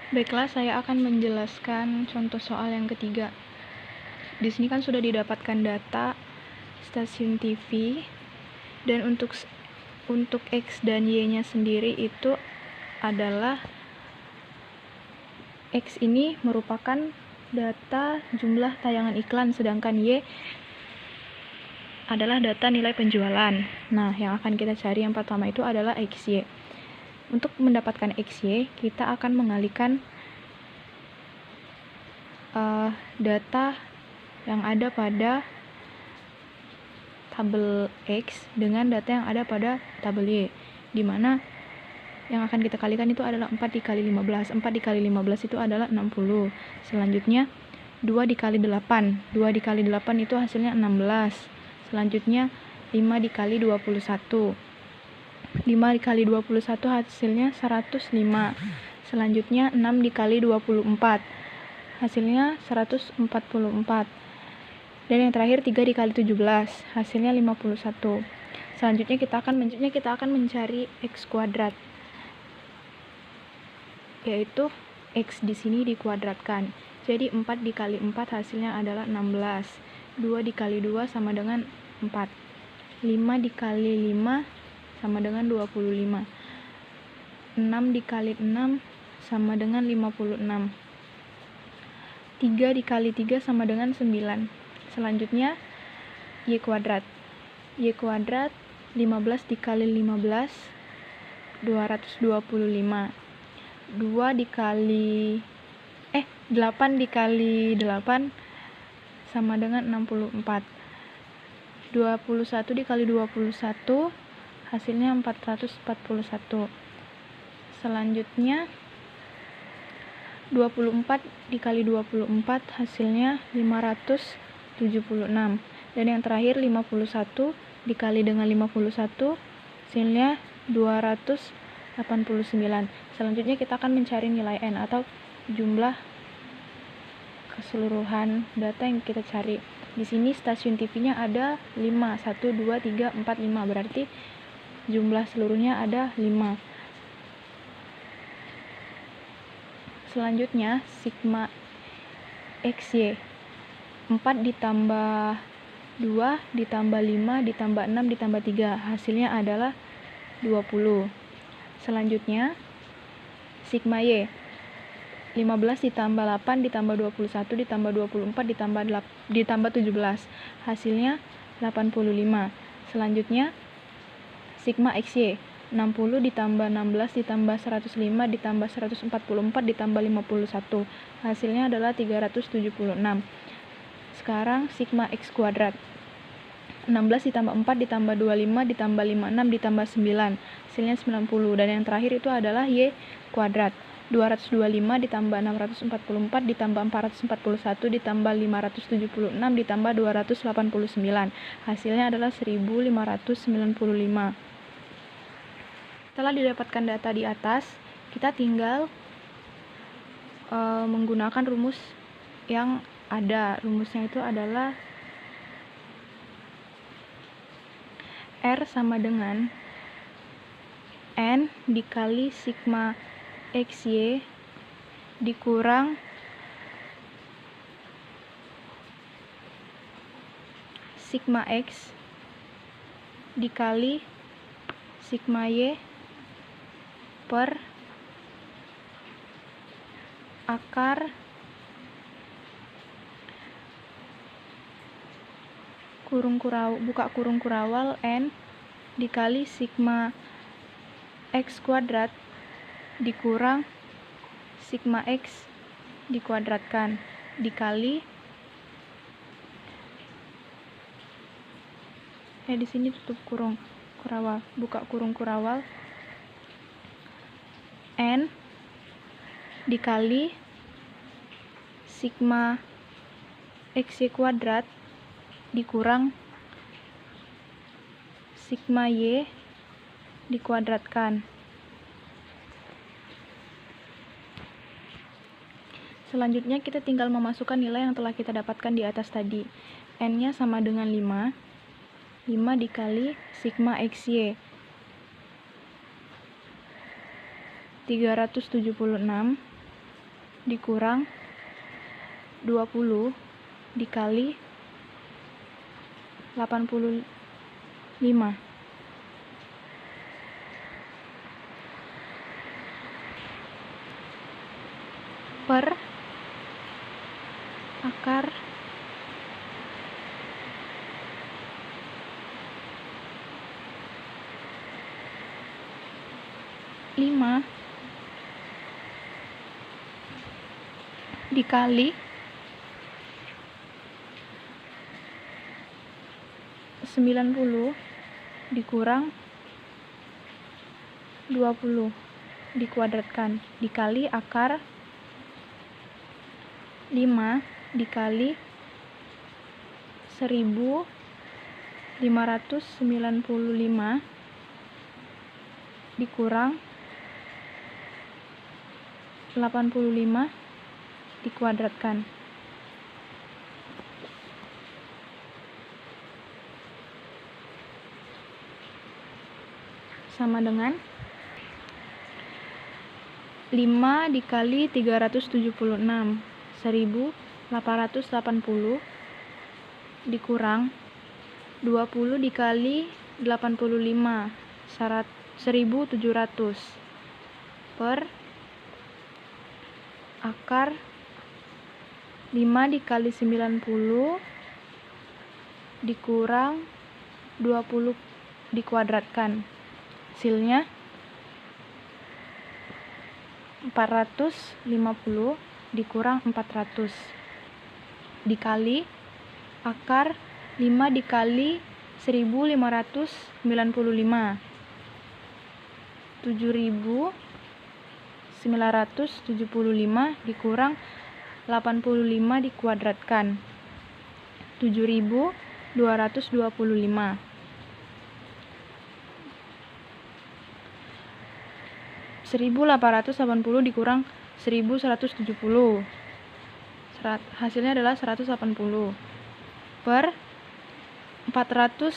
Baiklah, saya akan menjelaskan contoh soal yang ketiga. Di sini kan sudah didapatkan data stasiun TV, dan untuk X dan Y-nya sendiri itu adalah X ini merupakan data jumlah tayangan iklan, sedangkan Y adalah data nilai penjualan. Nah, yang akan kita cari yang pertama itu adalah XY. Untuk mendapatkan XY, kita akan mengalihkan data yang ada pada tabel X dengan data yang ada pada tabel Y, di mana yang akan kita kalikan itu adalah 4 dikali 15. 4 dikali 15 itu adalah 60. Selanjutnya 2 dikali 8. 2 dikali 8 itu hasilnya 16. Selanjutnya 5 dikali 21. 5 dikali 21 hasilnya 105. Selanjutnya 6 dikali 24. Hasilnya 144. Dan yang terakhir 3 dikali 17. Hasilnya 51. Selanjutnya kita akan mencari X kuadrat, yaitu X di sini dikuadratkan. Jadi 4 dikali 4 hasilnya adalah 16. 2 dikali 2 sama dengan 4. 5 dikali 5 sama dengan 25. 6 dikali 6 sama dengan 56. 3 dikali 3 sama dengan 9. Selanjutnya Y kuadrat. Y kuadrat 15 dikali 15 225. 8 dikali 8 sama dengan 64. 21 dikali 21 hasilnya 441. Selanjutnya 24 dikali 24 hasilnya 576. Dan yang terakhir 51 dikali dengan 51 hasilnya 289. Selanjutnya kita akan mencari nilai N atau jumlah keseluruhan data yang kita cari. Di sini stasiun TV-nya ada 5, 1, 2, 3, 4, 5. Berarti jumlah seluruhnya ada 5. Selanjutnya sigma XY. 4 ditambah 2 ditambah 5 ditambah 6 ditambah 3. Hasilnya adalah 20. Selanjutnya sigma Y. 15 ditambah 8 ditambah 21 ditambah 24 ditambah 17. Hasilnya 85. Selanjutnya sigma XY. 60 ditambah 16 ditambah 105 ditambah 144 ditambah 51. Hasilnya adalah 376. Sekarang sigma X kuadrat. 16 ditambah 4 ditambah 25 ditambah 56 ditambah 9. Hasilnya 90. Dan yang terakhir itu adalah Y kuadrat. 225 ditambah 644 ditambah 441 ditambah 576 ditambah 289. Hasilnya adalah 1595. Setelah didapatkan data di atas, kita tinggal menggunakan rumus yang ada. Rumusnya itu adalah R sama dengan N dikali sigma XY dikurang sigma X dikali sigma Y per akar buka kurung kurawal N dikali sigma X kuadrat dikurang sigma X dikuadratkan dikali di sini tutup kurung kurawal, buka kurung kurawal N dikali sigma XY kuadrat dikurang sigma Y dikuadratkan. Selanjutnya kita tinggal memasukkan nilai yang telah kita dapatkan di atas tadi. N-nya sama dengan 5. 5 dikali sigma XY 376 dikurang 20 dikali 85 per akar 5 dikali 90 dikurang 20 dikuadratkan dikali akar 5 dikali 1595 dikurang 85 dikuadratkan. Sama dengan 5 dikali 376 1880 dikurang 20 dikali 85 1700 per akar 5 dikali 90 dikurang 20 dikuadratkan. Hasilnya 450 dikurang 400 dikali akar 5 dikali 1595 7975 dikurang 85 dikuadratkan 7225. 1880 dikurang 1170 hasilnya adalah 180 per 400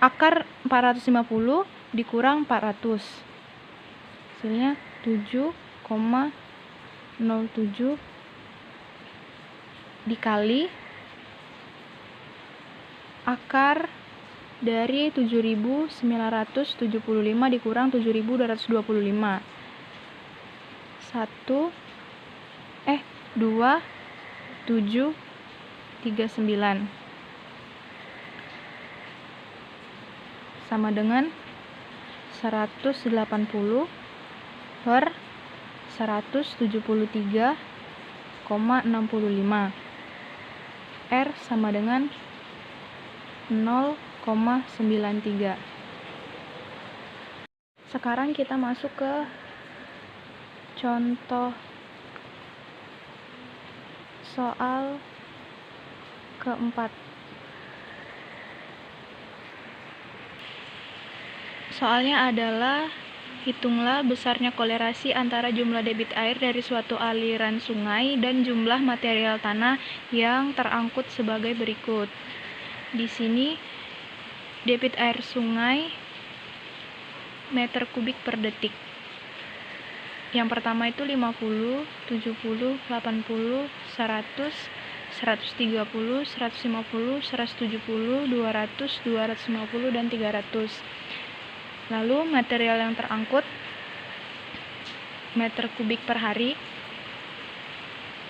akar 450 dikurang 400 hasilnya 7,07 dikali akar dari 7975 dikurang 7225 2739 sama dengan 180 per 173,65 R sama dengan 0,93. Sekarang kita masuk ke contoh soal keempat. Soalnya adalah hitunglah besarnya kolerasi antara jumlah debit air dari suatu aliran sungai dan jumlah material tanah yang terangkut sebagai berikut. Di sini debit air sungai meter kubik per detik. Yang pertama itu 50, 70, 80, 100, 130, 150, 170, 200, 250, dan 300. Lalu material yang terangkut meter kubik per hari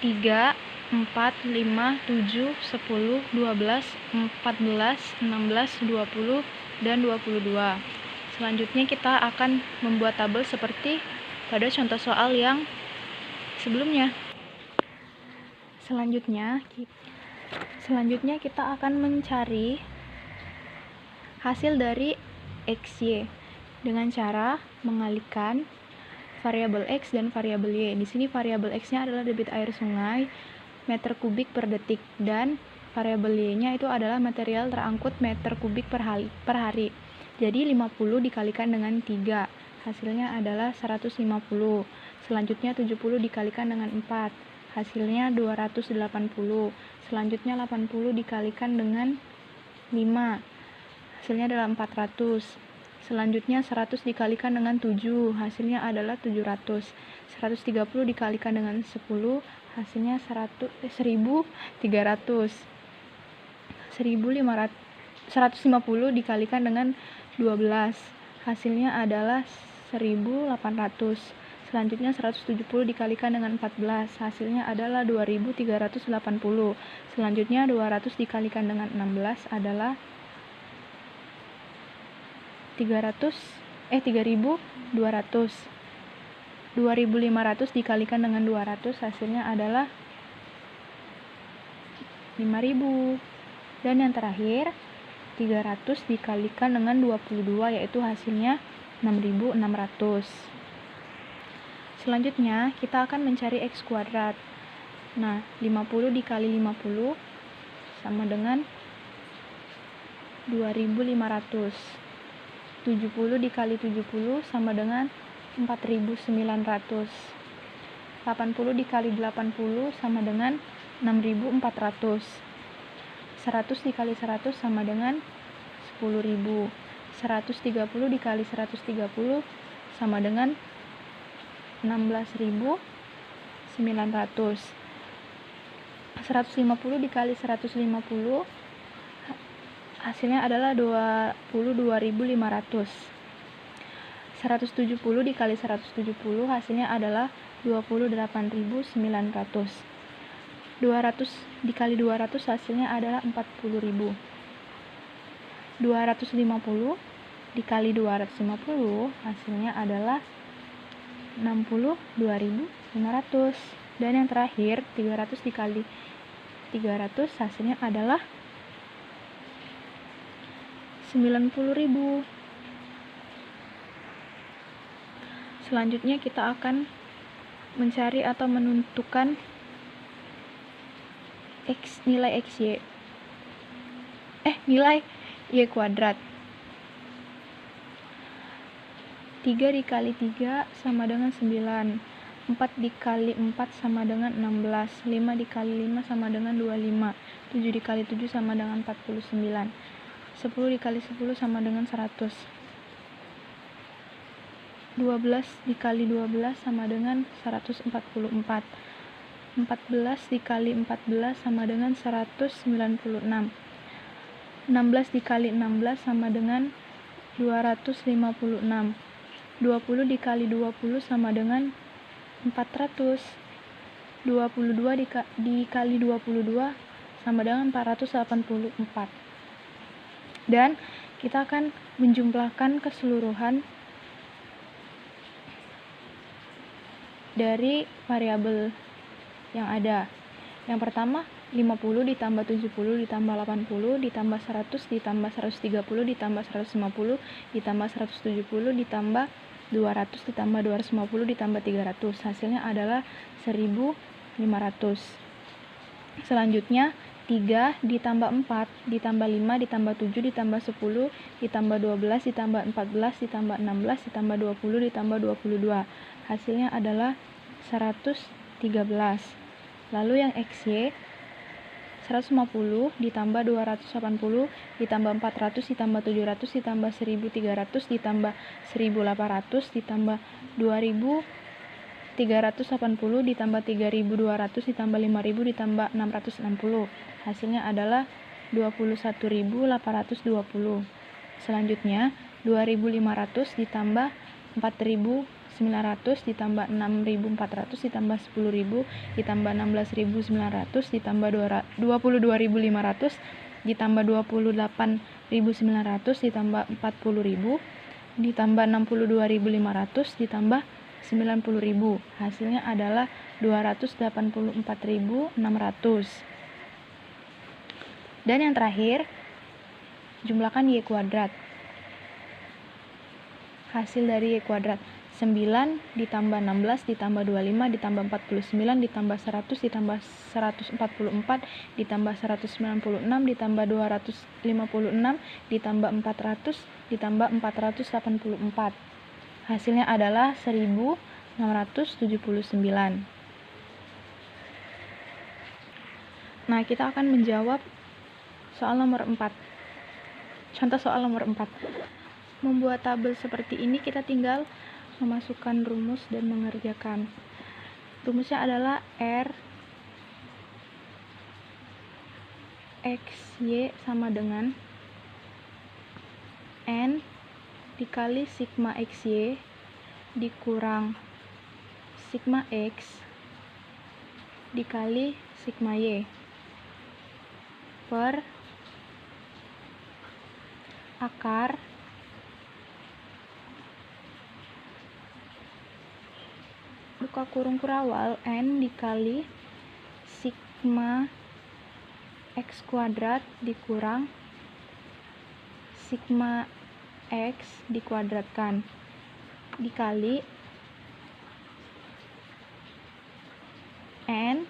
3, 4, 5, 7, 10, 12, 14, 16, 20, dan 22. Selanjutnya kita akan membuat tabel seperti pada contoh soal yang sebelumnya. Selanjutnya kita akan mencari hasil dari XY dengan cara mengalihkan variabel X dan variabel Y. Di sini variabel X-nya adalah debit air sungai meter kubik per detik dan variabel Y-nya itu adalah material terangkut meter kubik per hari. Jadi 50 dikalikan dengan 3, hasilnya adalah 150. Selanjutnya 70 dikalikan dengan 4, hasilnya 280. Selanjutnya 80 dikalikan dengan 5, hasilnya adalah 400. Selanjutnya 100 dikalikan dengan 7, hasilnya adalah 700. 130 dikalikan dengan 10, hasilnya 1300. 150 dikalikan dengan 12, hasilnya adalah 1800. Selanjutnya 170 dikalikan dengan 14, hasilnya adalah 2380. Selanjutnya 200 dikalikan dengan 16 adalah 3200. 2500 dikalikan dengan 200, hasilnya adalah 5000. Dan yang terakhir 300 dikalikan dengan 22, yaitu hasilnya 6600. Selanjutnya kita akan mencari X kuadrat. Nah, 50 dikali 50 sama dengan 2500. 70 dikali 70 sama dengan 4900. 80 dikali 80 sama dengan 6400. 100 dikali 100 sama dengan 10.000. 130 dikali 130 sama dengan 16.900. 150 dikali 150 hasilnya adalah 22.500. 170 dikali 170 hasilnya adalah 28.900. 200 dikali 200 hasilnya adalah 40.000. 250 dikali 250 hasilnya adalah 62.500. Dan yang terakhir 300 dikali 300 hasilnya adalah 90.000. Selanjutnya kita akan mencari atau menentukan nilai y kuadrat. 3 dikali 3 sama dengan 9. 4 dikali 4 sama dengan 16. 5 dikali 5 sama dengan 25. 7 dikali 7 sama dengan 49. 10 dikali 10 sama dengan 100. 12 dikali 12 sama dengan 144. 14 dikali 14 sama dengan 196. 16 dikali 16 sama dengan 256. 20 dikali 20 sama dengan 400. 22 dikali 22 sama dengan 484. Dan kita akan menjumlahkan keseluruhan dari variabel yang ada. Yang pertama 50 ditambah 70 ditambah 80 ditambah 100 ditambah 130 ditambah 150 ditambah 170 ditambah 200 ditambah 250 ditambah 300. Hasilnya adalah 1500. Selanjutnya 3 ditambah 4 ditambah 5 ditambah 7 ditambah 10 ditambah 12 ditambah 14 ditambah 16 ditambah 20 ditambah 22. Hasilnya adalah 113. Lalu yang XY 150 ditambah 280 ditambah 400 ditambah 700 ditambah 1300 ditambah 1800 ditambah 2380 ditambah 3200 ditambah 5000 ditambah 660. Hasilnya adalah 21.820. Selanjutnya 2500 ditambah 4.900 ditambah 6.400 ditambah 10.000 ditambah 16.900 ditambah 22.500 ditambah 28.900 ditambah 40.000 ditambah 62.500 ditambah 90.000. Hasilnya adalah 284.600. Dan yang terakhir, jumlahkan y kuadrat. Hasil dari y kuadrat 9 ditambah 16 ditambah 25 ditambah 49 ditambah 100 ditambah 144 ditambah 196 ditambah 256 ditambah 400 ditambah 484. Hasilnya adalah 1679. Nah, kita akan menjawab soal nomor 4. Contoh soal nomor 4. membuat tabel seperti ini, kita tinggal memasukkan rumus dan mengerjakan. Rumusnya adalah R XY sama dengan N dikali sigma XY dikurang sigma X dikali sigma Y per akar buka kurung kurawal N dikali sigma X kuadrat dikurang sigma X dikuadratkan dikali N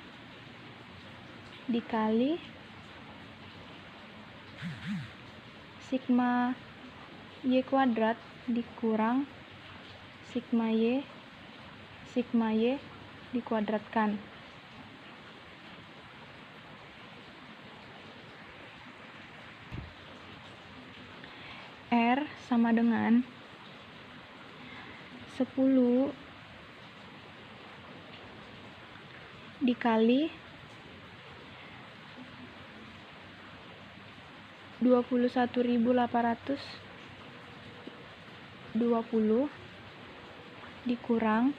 dikali sigma Y kuadrat dikurang sigma Y dikuadratkan. R sama dengan 10 dikali 21.820 dikurang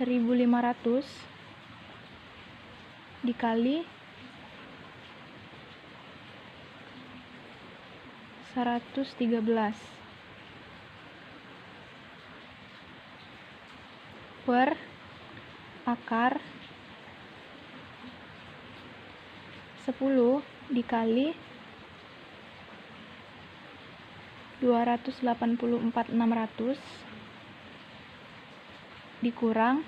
1.500 dikali 113 per akar 10 dikali 284.600 dikurang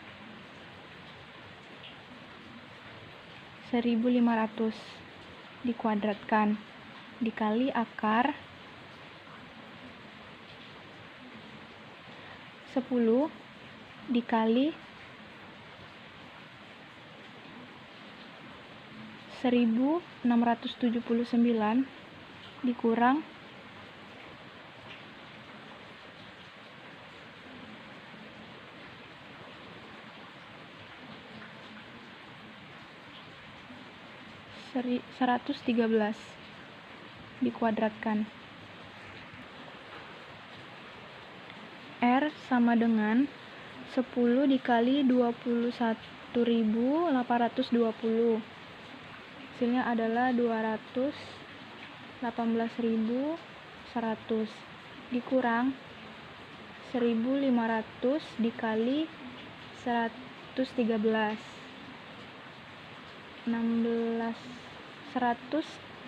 1.500 dikuadratkan dikali akar 10 dikali 1.679 dikurang 113 dikuadratkan. R sama dengan 10 dikali 21.820. Hasilnya adalah 218.100 dikurang 1.500 dikali 113 169.500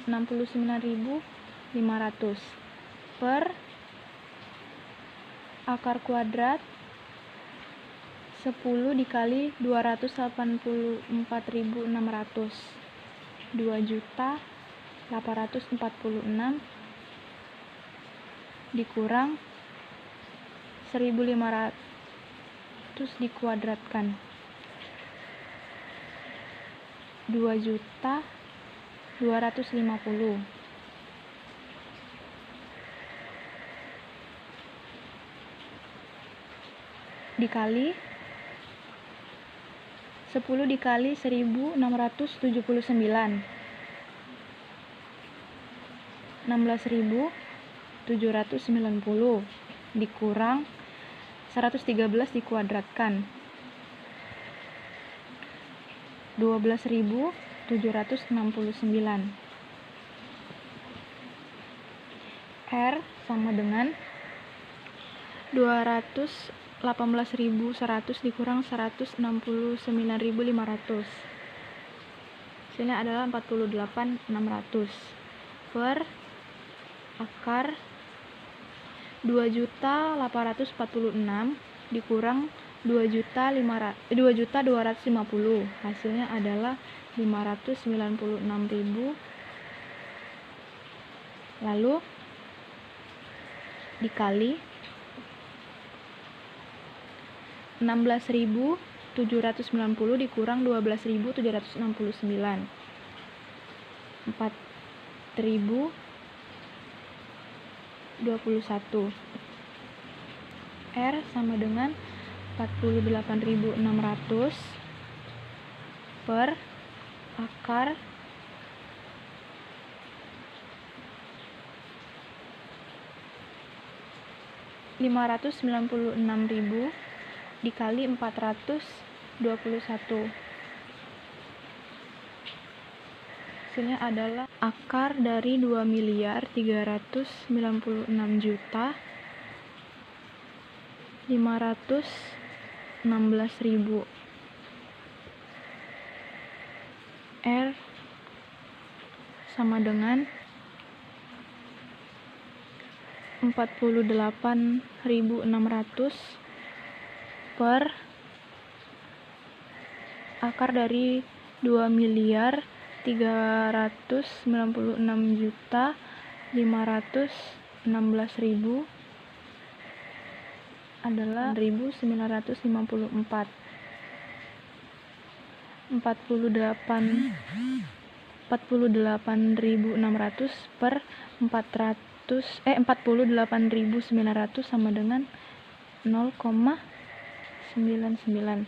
per akar kuadrat 10 dikali 284.600 2.846 dikurang 1.500 dikuadratkan 2.250 dikali 10 dikali 1.679 16.790 dikurang 113 dikuadratkan 12.769. R sama dengan 218.100 dikurang 169.500. Hasilnya adalah 48.600 per akar 2.846 dikurang 2.250. Hasilnya adalah 596.000. Lalu dikali 16.790 dikurang 12.769. 4.021. R sama dengan 48.600 per akar 596.000 dikali 421. Hasilnya adalah akar dari 2.396.516.000. R sama dengan 48.600 per akar dari 2.396.516.000 adalah 1.954. 48.600 per 48.900 sama dengan 0,99.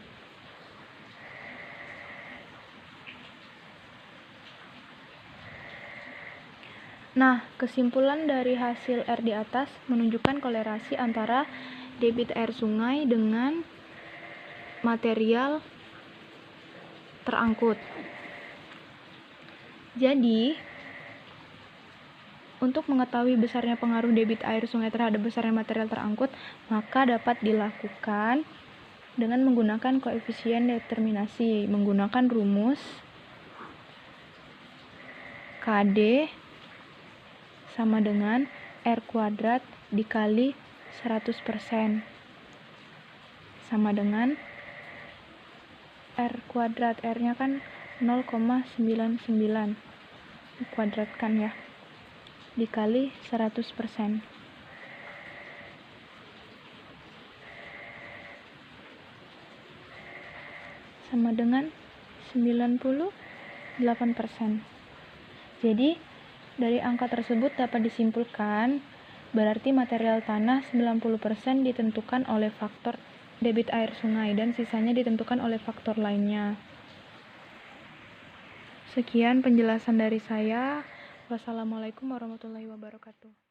Nah, kesimpulan dari hasil R di atas menunjukkan kolerasi antara debit air sungai dengan material terangkut. Jadi, untuk mengetahui besarnya pengaruh debit air sungai terhadap besarnya material terangkut, maka dapat dilakukan dengan menggunakan koefisien determinasi, menggunakan rumus KD sama dengan R kuadrat dikali 100% sama dengan R kuadrat, R-nya kan 0,99 dikuadratkan ya, dikali 100%. Sama dengan 98%. Jadi, dari angka tersebut dapat disimpulkan berarti material tanah 90% ditentukan oleh faktor debit air sungai dan sisanya ditentukan oleh faktor lainnya. Sekian penjelasan dari saya. Wassalamualaikum warahmatullahi wabarakatuh.